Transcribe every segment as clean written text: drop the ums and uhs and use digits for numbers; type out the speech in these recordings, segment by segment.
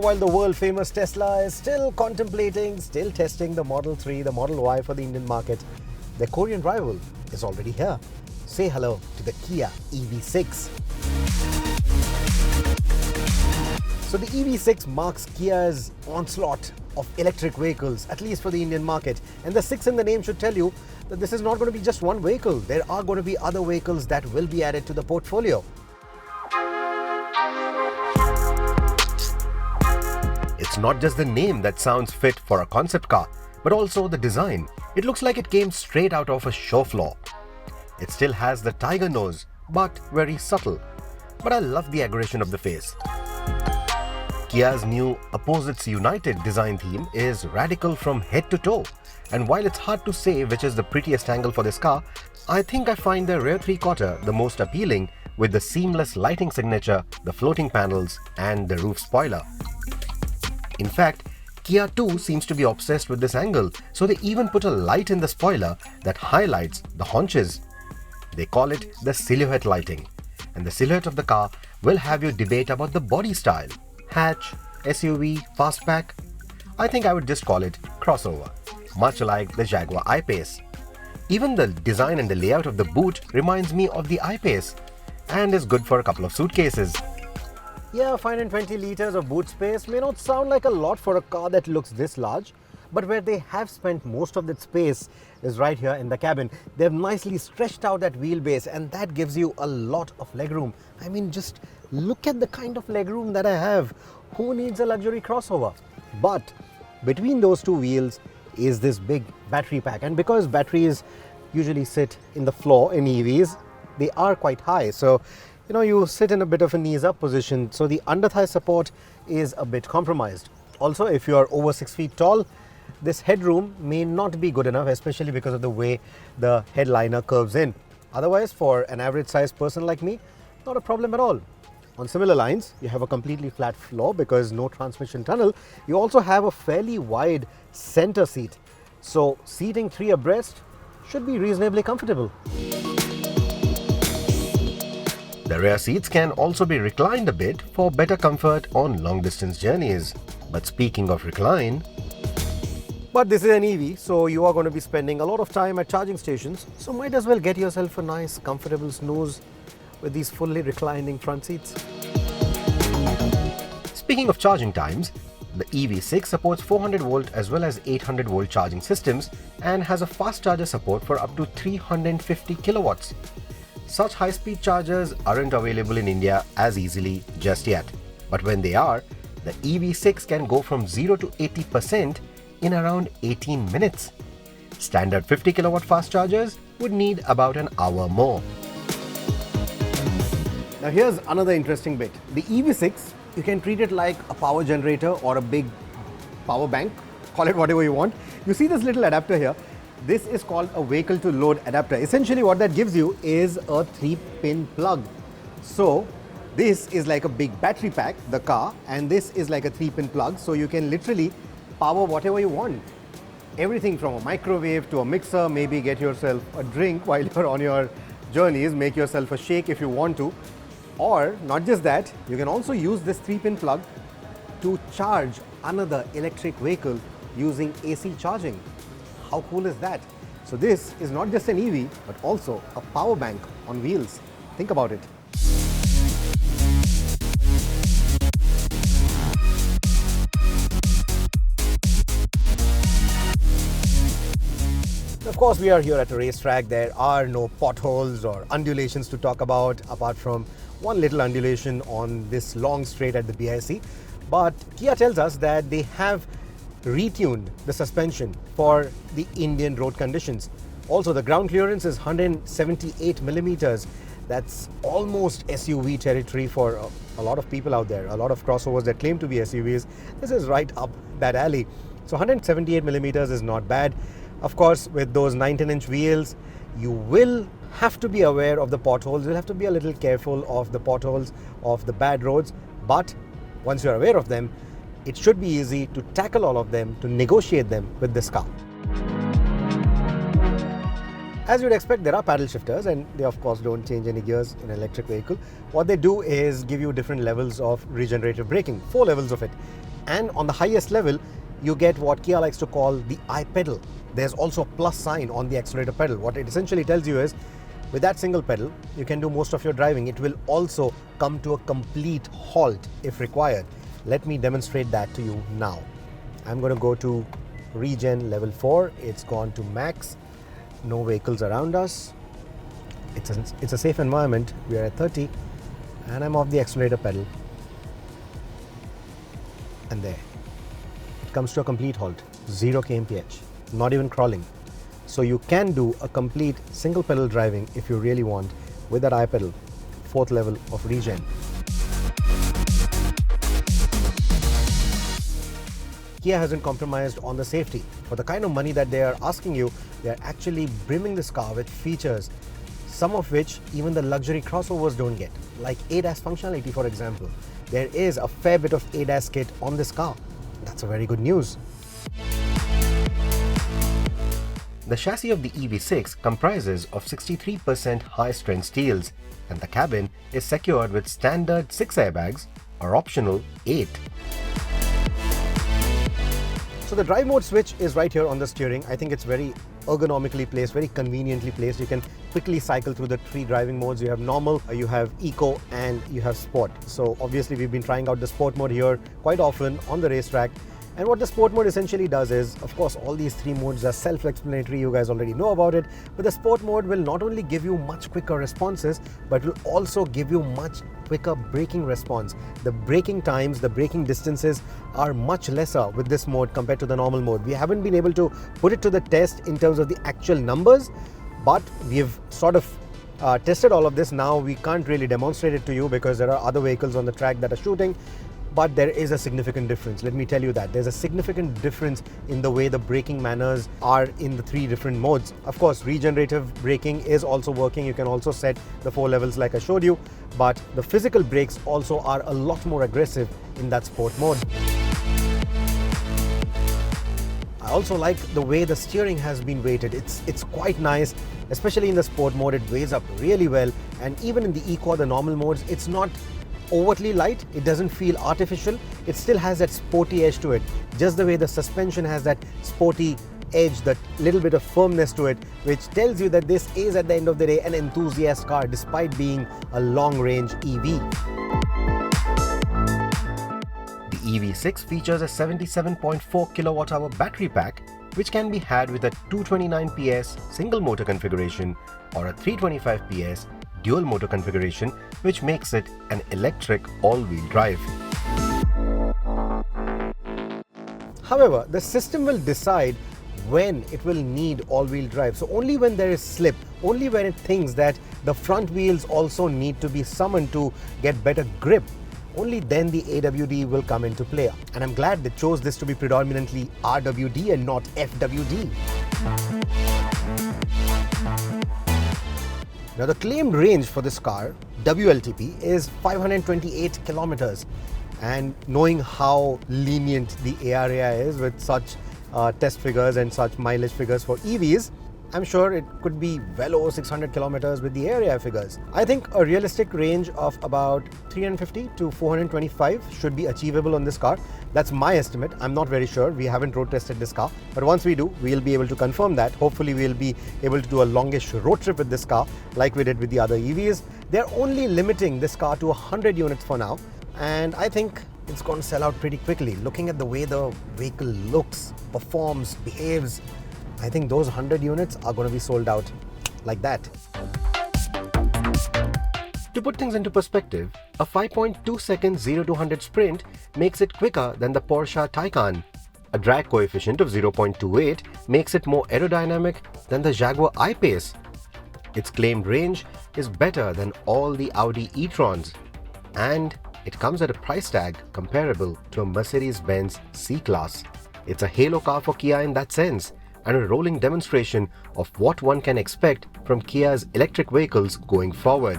while the world famous Tesla is still contemplating, still testing the Model 3, the Model Y for the Indian market, their Korean rival is already here. Say hello to the Kia EV6. So the EV6 marks Kia's onslaught of electric vehicles, at least for the Indian market. And the 6 in the name should tell you that this is not going to be just one vehicle. There are going to be other vehicles that will be added to the portfolio. It's not just the name that sounds fit for a concept car, but also the design. It looks like it came straight out of a show floor. It still has the tiger nose, but very subtle. But I love the aggression of the face. Kia's new Opposites United design theme is radical from head to toe. And while it's hard to say which is the prettiest angle for this car, I think I find the rear three-quarter the most appealing, with the seamless lighting signature, the floating panels, and the roof spoiler. In fact, Kia too seems to be obsessed with this angle, so they even put a light in the spoiler that highlights the haunches. They call it the silhouette lighting, and the silhouette of the car will have you debate about the body style. Hatch, SUV, fastback? I think I would just call it crossover, much like the Jaguar I-Pace. Even the design and the layout of the boot reminds me of the I-Pace and is good for a couple of suitcases. Yeah, 520 liters of boot space may not sound like a lot for a car that looks this large, but where they have spent most of that space is right here in the cabin. They've nicely stretched out that wheelbase, and that gives you a lot of legroom. I mean, just look at the kind of legroom that I have. Who needs a luxury crossover? But between those two wheels is this big battery pack, and because batteries usually sit in the floor in EVs, they are quite high. So you sit in a bit of a knees up position, so the under thigh support is a bit compromised. Also, if you are over 6 feet tall, this headroom may not be good enough, especially because of the way the headliner curves in. Otherwise, for an average sized person like me, not a problem at all. On similar lines, you have a completely flat floor because no transmission tunnel. You also have a fairly wide center seat, so seating 3 abreast should be reasonably comfortable. The rear seats can also be reclined a bit for better comfort on long-distance journeys. But speaking of recline... But this is an EV, so you are going to be spending a lot of time at charging stations, so might as well get yourself a nice, comfortable snooze with these fully reclining front seats. Speaking of charging times, the EV6 supports 400 volt as well as 800 volt charging systems and has a fast charger support for up to 350 kilowatts. Such high-speed chargers aren't available in India as easily just yet. But when they are, the EV6 can go from 0 to 80% in around 18 minutes. Standard 50 kilowatt fast chargers would need about an hour more. Now here's another interesting bit. The EV6, you can treat it like a power generator or a big power bank, call it whatever you want. You see this little adapter here? This is called a vehicle to load adapter. Essentially what that gives you is a 3-pin plug. So this is like a big battery pack, the car, and this is like a 3-pin plug. So you can literally power whatever you want. Everything from a microwave to a mixer, maybe get yourself a drink while you're on your journeys, make yourself a shake if you want to. Or not just that, you can also use this 3-pin plug to charge another electric vehicle using AC charging. How cool is that? So this is not just an EV, but also a power bank on wheels. Think about it. Of course, we are here at a racetrack. There are no potholes or undulations to talk about, apart from one little undulation on this long straight at the BIC. But Kia tells us that they have retuned the suspension for the Indian road conditions. Also, the ground clearance is 178 millimeters. That's almost SUV territory for a lot of people out there. A lot of crossovers that claim to be SUVs. This is right up that alley. So 178 millimeters is not bad. Of course, with those 19-inch wheels, you will have to be aware of the potholes. You'll have to be a little careful of the potholes, of the bad roads. But once you're aware of them, it should be easy to tackle all of them, to negotiate them with this car. As you'd expect, there are paddle shifters, and they of course don't change any gears in an electric vehicle. What they do is give you different levels of regenerative braking, 4 levels of it. And on the highest level, you get what Kia likes to call the I pedal. There's also a plus sign on the accelerator pedal. What it essentially tells you is, with that single pedal, you can do most of your driving. It will also come to a complete halt if required. Let me demonstrate that to you now. I'm going to go to regen level 4. It's gone to max. No vehicles around us. It's a safe environment. We are at 30 and I'm off the accelerator pedal. And there. It comes to a complete halt. 0 kmph. Not even crawling. So you can do a complete single pedal driving if you really want with that I pedal. 4th level of regen. Kia hasn't compromised on the safety. For the kind of money that they are asking you, they are actually brimming this car with features, some of which even the luxury crossovers don't get, like ADAS functionality, for example. There is a fair bit of ADAS kit on this car. That's a very good news. The chassis of the EV6 comprises of 63% high-strength steels, and the cabin is secured with standard 6 airbags or optional 8. So the drive mode switch is right here on the steering. I think it's very ergonomically placed, very conveniently placed. You can quickly cycle through the 3 driving modes. You have normal, you have eco, and you have sport. So obviously we've been trying out the sport mode here quite often on the racetrack. And what the sport mode essentially does is, of course, all these 3 modes are self-explanatory, you guys already know about it, but the sport mode will not only give you much quicker responses, but will also give you much quicker braking response. The braking times, the braking distances are much lesser with this mode compared to the normal mode. We haven't been able to put it to the test in terms of the actual numbers, but we've sort of tested all of this. Now we can't really demonstrate it to you because there are other vehicles on the track that are shooting. But there is a significant difference. Let me tell you that. There's a significant difference in the way the braking manners are in the 3 different modes. Of course, regenerative braking is also working. You can also set the 4 levels like I showed you. But the physical brakes also are a lot more aggressive in that sport mode. I also like the way the steering has been weighted. It's quite nice, especially in the sport mode. It weighs up really well. And even in the eco, the normal modes, it's not overtly light. It doesn't feel artificial. It still has that sporty edge to it, just the way the suspension has that sporty edge, that little bit of firmness to it, which tells you that this is at the end of the day an enthusiast car despite being a long-range EV. The EV6 features a 77.4 kilowatt-hour battery pack, which can be had with a 229 PS single motor configuration or a 325 PS dual motor configuration, which makes it an electric all-wheel drive. However, the system will decide when it will need all-wheel drive. So only when there is slip, only when it thinks that the front wheels also need to be summoned to get better grip, only then the AWD will come into play. And I'm glad they chose this to be predominantly RWD and not FWD. Now the claimed range for this car, WLTP, is 528 kilometers. And knowing how lenient the ARAI is with such test figures and such mileage figures for EVs, I'm sure it could be well over 600 kilometers with the ARAI figures. I think a realistic range of about 350 to 425 should be achievable on this car. That's my estimate. I'm not very sure. We haven't road tested this car, but once we do, we'll be able to confirm that. Hopefully we'll be able to do a longish road trip with this car like we did with the other EVs. They're only limiting this car to 100 units for now, and I think it's going to sell out pretty quickly. Looking at the way the vehicle looks, performs, behaves, I think those 100 units are going to be sold out like that. To put things into perspective, a 5.2 second 0 to 100 sprint makes it quicker than the Porsche Taycan. A drag coefficient of 0.28 makes it more aerodynamic than the Jaguar I-Pace. Its claimed range is better than all the Audi e-trons, and it comes at a price tag comparable to a Mercedes-Benz C-Class. It's a halo car for Kia in that sense, and a rolling demonstration of what one can expect from Kia's electric vehicles going forward.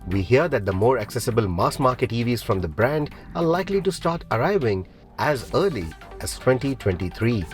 We hear that the more accessible mass-market EVs from the brand are likely to start arriving as early as 2023.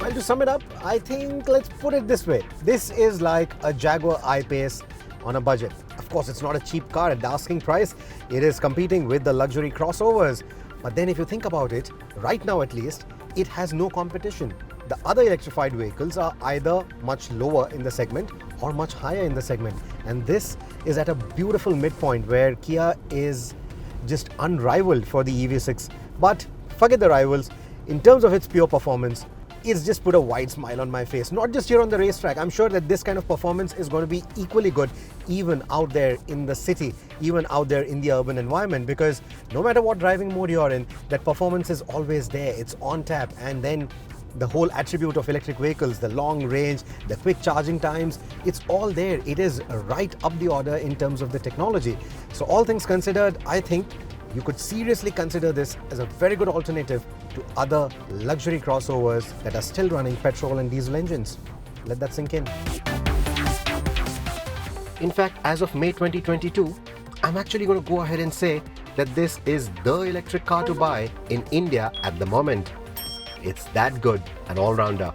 Well, to sum it up, I think let's put it this way. This is like a Jaguar I-Pace on a budget. Of course, it's not a cheap car at the asking price. It is competing with the luxury crossovers. But then if you think about it, right now at least, it has no competition. The other electrified vehicles are either much lower in the segment or much higher in the segment. And this is at a beautiful midpoint where Kia is just unrivaled for the EV6. But forget the rivals, in terms of its pure performance, it's just put a wide smile on my face. Not just here on the racetrack. I'm sure that this kind of performance is going to be equally good even out there in the city, even out there in the urban environment, because no matter what driving mode you're in, that performance is always there. It's on tap. And then the whole attribute of electric vehicles, the long range, the quick charging times, it's all there. It is right up the order in terms of the technology. So all things considered, I think you could seriously consider this as a very good alternative to other luxury crossovers that are still running petrol and diesel engines. Let that sink in. In fact, as of May 2022, I'm actually going to go ahead and say that this is the electric car to buy in India at the moment. It's that good, an all-rounder.